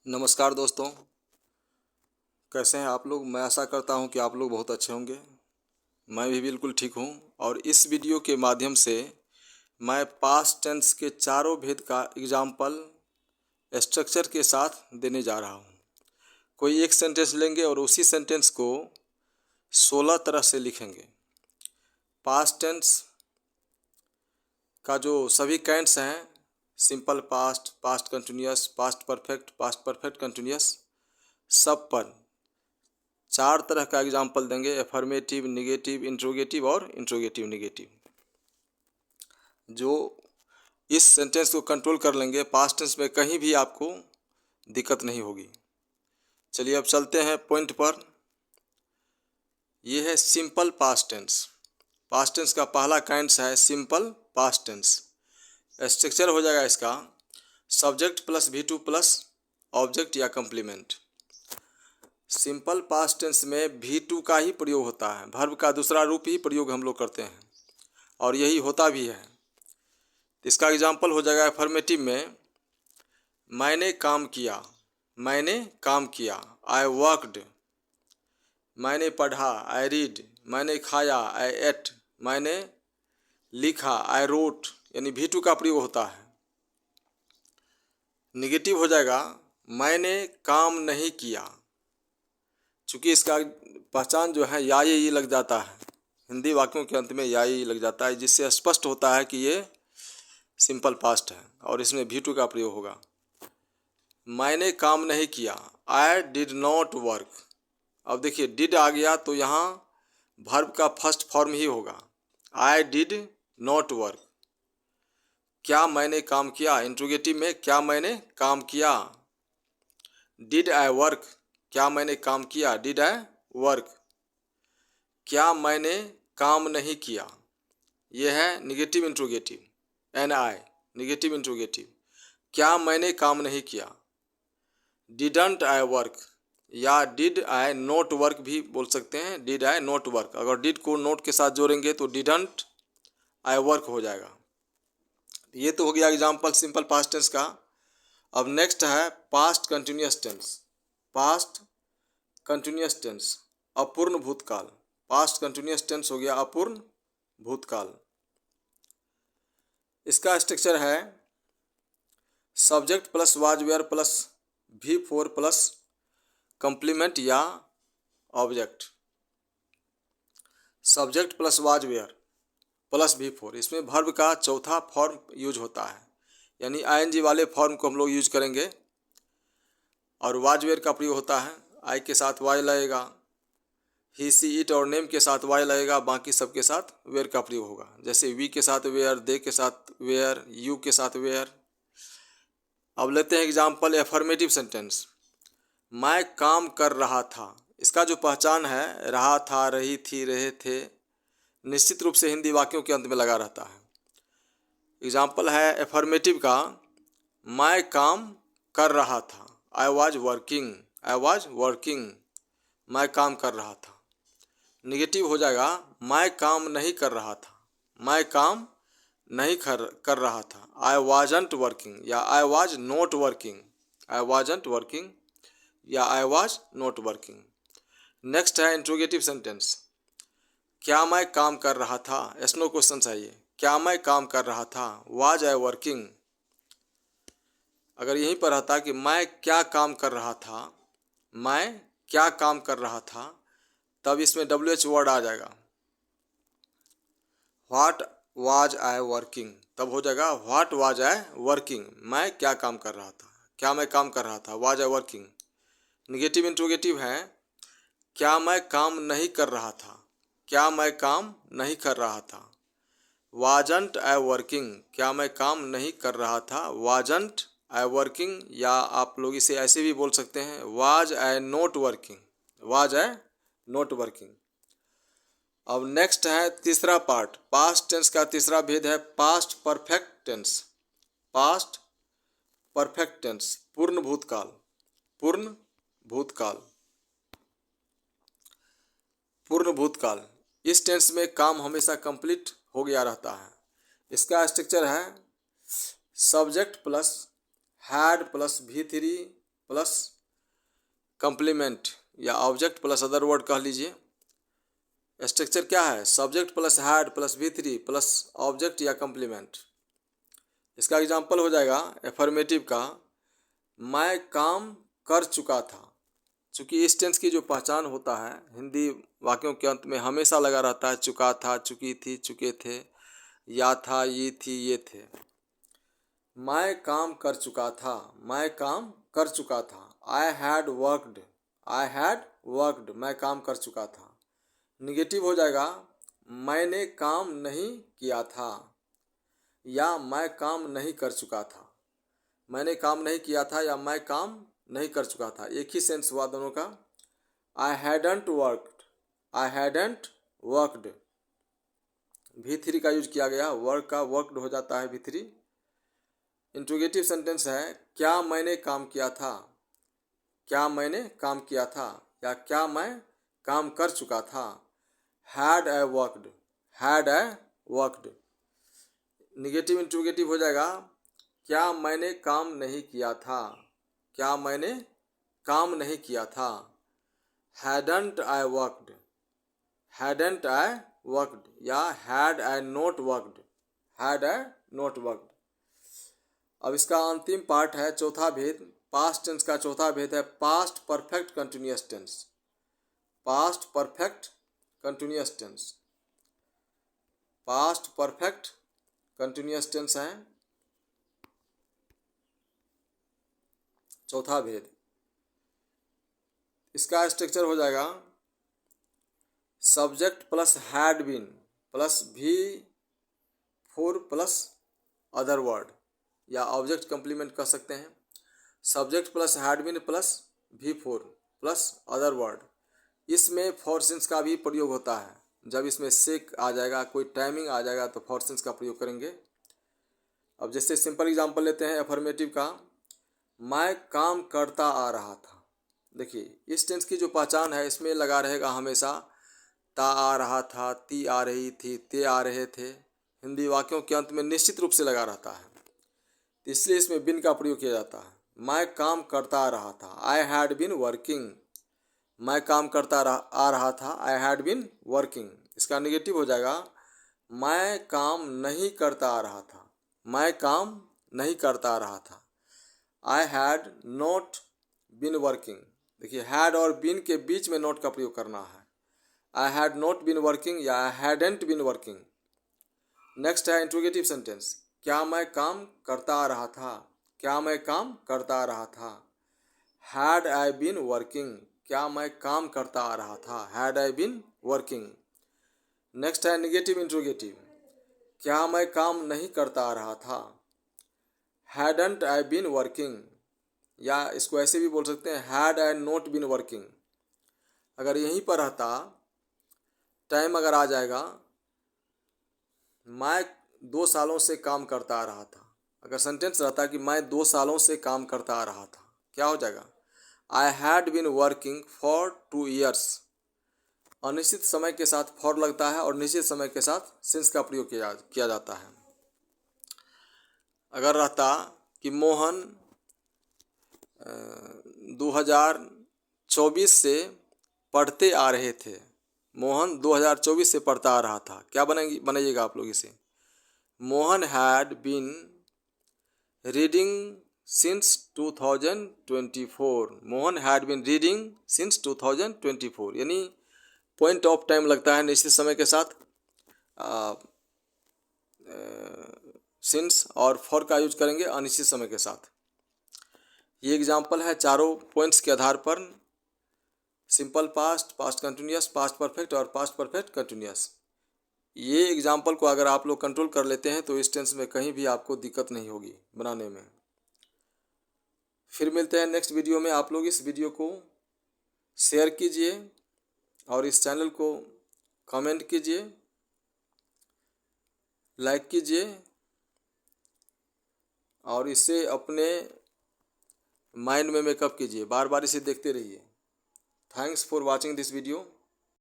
नमस्कार दोस्तों, कैसे हैं आप लोग। मैं आशा करता हूं कि आप लोग बहुत अच्छे होंगे। मैं भी बिल्कुल ठीक हूं और इस वीडियो के माध्यम से मैं पास्ट टेंस के चारों भेद का एग्जाम्पल स्ट्रक्चर के साथ देने जा रहा हूं। कोई एक सेंटेंस लेंगे और उसी सेंटेंस को 16 तरह से लिखेंगे। पास्ट टेंस का जो सभी काइंड्स हैं, simple past, past continuous, past perfect continuous, सब पर 4 तरह का एग्जाम्पल देंगे। एफर्मेटिव, निगेटिव, इंट्रोगेटिव और इंट्रोगेटिव निगेटिव। जो इस सेंटेंस को कंट्रोल कर लेंगे, पास्ट टेंस में कहीं भी आपको दिक्कत नहीं होगी। चलिए अब चलते हैं पॉइंट पर। यह है simple past tense. Past tense का पहला काइंड्स है सिंपल पास्ट टेंस। स्ट्रक्चर हो जाएगा इसका subject plus V2 plus object या कंप्लीमेंट। सिंपल पास्ट टेंस में V2 का ही प्रयोग होता है, वर्ब का दूसरा रूप ही प्रयोग हम लोग करते हैं और यही होता भी है। इसका एग्जाम्पल हो जाएगा एफर्मेटिव में मैंने काम किया, मैंने काम किया, आई वर्कड। मैंने पढ़ा, आई रीड। मैंने खाया, आई एट। मैंने लिखा, आई रोट, यानी V2 का प्रयोग होता है। निगेटिव हो जाएगा मैंने काम नहीं किया। चूँकि इसका पहचान जो है या ये लग जाता है, हिंदी वाक्यों के अंत में या ये लग जाता है, जिससे स्पष्ट होता है कि ये सिंपल पास्ट है और इसमें V2 का प्रयोग होगा। मैंने काम नहीं किया, आई डिड नॉट वर्क। अब देखिए डिड आ गया तो यहाँ वर्ब का फर्स्ट फॉर्म ही होगा, आई डिड नॉट वर्क। क्या मैंने काम किया, इंट्रोगेटिव में क्या मैंने काम किया। डिड आई वर्क, क्या मैंने काम किया, डिड आई वर्क। क्या मैंने काम नहीं किया, यह है negative interrogative, NI negative interrogative. क्या मैंने काम नहीं किया। डिडंट आई वर्क या डिड आई नोट वर्क भी बोल सकते हैं, डिड आई नोट वर्क। अगर डिड को नोट के साथ जोड़ेंगे तो डिडंट आई वर्क हो जाएगा। ये तो हो गया एग्जाम्पल सिंपल पास्ट टेंस का। अब नेक्स्ट है past continuous tense. Past continuous tense, अपूर्ण भूतकाल। पास्ट कंटिन्यूअस टेंस हो गया अपूर्ण भूतकाल। इसका स्ट्रक्चर है subject plus was were plus V4 plus complement या object. Subject plus was were plus V4, इसमें वर्ब का चौथा फॉर्म यूज होता है, यानी ING वाले फॉर्म को हम लोग यूज करेंगे। और वाज वेयर का प्रयोग होता है, आई के साथ वाई लगेगा, ही सी इट और नेम के साथ वाई लगेगा, बाकी सब के साथ वेयर का प्रयोग होगा। जैसे वी के साथ वेयर, दे के साथ वेयर, यू के साथ वेयर। अब लेते हैं एग्जाम्पल एफर्मेटिव सेंटेंस। मैं काम कर रहा था। इसका जो पहचान है रहा था, रही थी, रहे थे, निश्चित रूप से हिंदी वाक्यों के अंत में लगा रहता है। एग्जाम्पल है एफर्मेटिव का मैं काम कर रहा था, I was working, I was working. मैं काम कर रहा था। निगेटिव हो जाएगा मैं काम नहीं कर रहा था, मैं काम नहीं कर रहा था, आई वाजंट वर्किंग या I was not working, I wasn't working या I was not working. Next है इंट्रोगेटिव सेंटेंस। क्या मैं काम कर रहा था, यस नो क्वेश्चन चाहिए। क्या मैं काम कर रहा था, वाज आई वर्किंग। अगर यहीं पर रहता कि मैं क्या काम कर रहा था, मैं क्या काम कर रहा था, तब इसमें WH वर्ड आ जाएगा। व्हाट वाज आई वर्किंग, तब हो जाएगा व्हाट वाज आई वर्किंग। मैं क्या काम कर रहा था, क्या मैं काम कर रहा था, was I working. Negative interrogative है क्या मैं काम नहीं कर रहा था, क्या मैं काम नहीं कर रहा था, वाजंट आई वर्किंग। क्या मैं काम नहीं कर रहा था, वाजंट आई वर्किंग। या आप लोग इसे ऐसे भी बोल सकते हैं was I not working, was I not working. अब नेक्स्ट है तीसरा पार्ट। पास्ट टेंस का तीसरा भेद है past perfect tense. Past perfect tense, पूर्ण भूतकाल। पूर्ण भूतकाल, पूर्ण भूतकाल। इस टेंस में काम हमेशा कंप्लीट हो गया रहता है। इसका स्ट्रक्चर है subject plus had plus V3 plus complement या ऑब्जेक्ट प्लस अदर वर्ड कह लीजिए। स्ट्रक्चर क्या है? Subject plus had plus V3 plus object या कंप्लीमेंट। इसका एग्जाम्पल हो जाएगा एफर्मेटिव का, मैं काम कर चुका था। चूँकि इस टेंस की जो पहचान होता है हिंदी वाक्यों के अंत में हमेशा लगा रहता है चुका था, चुकी थी, चुके थे, या था, ये थी, ये थे। मैं काम कर चुका था, मैं काम कर चुका था। I had worked, I had worked, मैं काम कर चुका था। निगेटिव हो जाएगा मैंने काम नहीं किया था, या मैं काम नहीं कर चुका था। मैंने काम नहीं किया था या मैं काम नहीं कर चुका था, एक ही सेंस हुआ दोनों का। I hadn't worked, I hadn't worked, V3 का यूज किया गया, वर्क का वर्कड हो जाता है V3। इंट्रोगेटिव सेंटेंस है, क्या मैंने काम किया था, क्या मैंने काम किया था, या क्या मैं काम कर चुका था। Had I worked, had I worked. Negative interrogative हो जाएगा, क्या मैंने काम नहीं किया था, क्या मैंने काम नहीं किया था। Hadn't I worked, hadn't I worked, या had I not worked, had I not worked. अब इसका अंतिम पार्ट है चौथा भेद। पास्ट टेंस का चौथा भेद है past perfect continuous tense. Past perfect continuous tense, past perfect continuous tense है चौथा भेद। इसका स्ट्रक्चर हो जाएगा subject plus had been plus V4 plus other word, या ऑब्जेक्ट कंप्लीमेंट कर सकते हैं। Subject plus had been plus V4 plus other word. इसमें फॉर सिंस का भी प्रयोग होता है। जब इसमें सेक आ जाएगा, कोई टाइमिंग आ जाएगा तो फॉर सिंस का प्रयोग करेंगे। अब जैसे सिंपल एग्जांपल लेते हैं एफर्मेटिव का, मैं काम करता आ रहा था। देखिए इस टेंस की जो पहचान है इसमें लगा रहेगा हमेशा ता आ रहा था, ती आ रही थी, ते आ रहे थे। हिंदी वाक्यों के अंत में निश्चित रूप से लगा रहता है, इसलिए इसमें बिन का प्रयोग किया जाता है। मैं काम करता आ रहा था, आई हैड बीन वर्किंग। मैं काम करता आ रहा था, आई हैड बीन वर्किंग। इसका नेगेटिव हो जाएगा मैं काम नहीं करता आ रहा था, मैं काम नहीं करता आ रहा था। I had not been working. देखिए हैड और बीन के बीच में नॉट का प्रयोग करना है। I had not been working या I hadn't been working. Next है इंट्रोगेटिव सेंटेंस, क्या मैं काम करता आ रहा था, क्या मैं काम करता आ रहा था। हैड आई बीन वर्किंग, क्या मैं काम करता आ रहा था, had I been working. Next है निगेटिव इंट्रोगेटिव, क्या मैं काम नहीं करता आ रहा था। हैडंट आई बीन वर्किंग, या इसको ऐसे भी बोल सकते हैं had I not been working. अगर यहीं पर रहता, टाइम अगर आ जाएगा मैं 2 सालों से काम करता आ रहा था, अगर सेंटेंस रहता कि मैं 2 सालों से काम करता आ रहा था, क्या हो जाएगा? I had been working for 2 years। अनिश्चित समय के साथ फॉर लगता है और निश्चित समय के साथ सिंस का प्रयोग किया जाता है। अगर रहता कि मोहन 2024 से पढ़ते आ रहे थे, मोहन 2024 से पढ़ता आ रहा था, क्या बनाइएगा आप लोग इसे? Mohan had been reading since 2024। Mohan had been reading since 2024, यानी पॉइंट ऑफ टाइम लगता है निश्चित समय के साथ सिंस, और फॉर का यूज करेंगे अनिश्चित समय के साथ। ये एग्जाम्पल है चारों पॉइंट्स के आधार पर, simple past, past continuous, past perfect और पास्ट परफेक्ट कंटिन्यूअस। ये एग्जाम्पल को अगर आप लोग कंट्रोल कर लेते हैं तो इस टेंस में कहीं भी आपको दिक्कत नहीं होगी बनाने में। फिर मिलते हैं नेक्स्ट वीडियो में। आप लोग इस वीडियो को शेयर कीजिए और इस चैनल को कमेंट कीजिए, लाइक कीजिए और इसे अपने माइंड में मेकअप कीजिए, बार बार इसे देखते रहिए। Thanks for watching this video.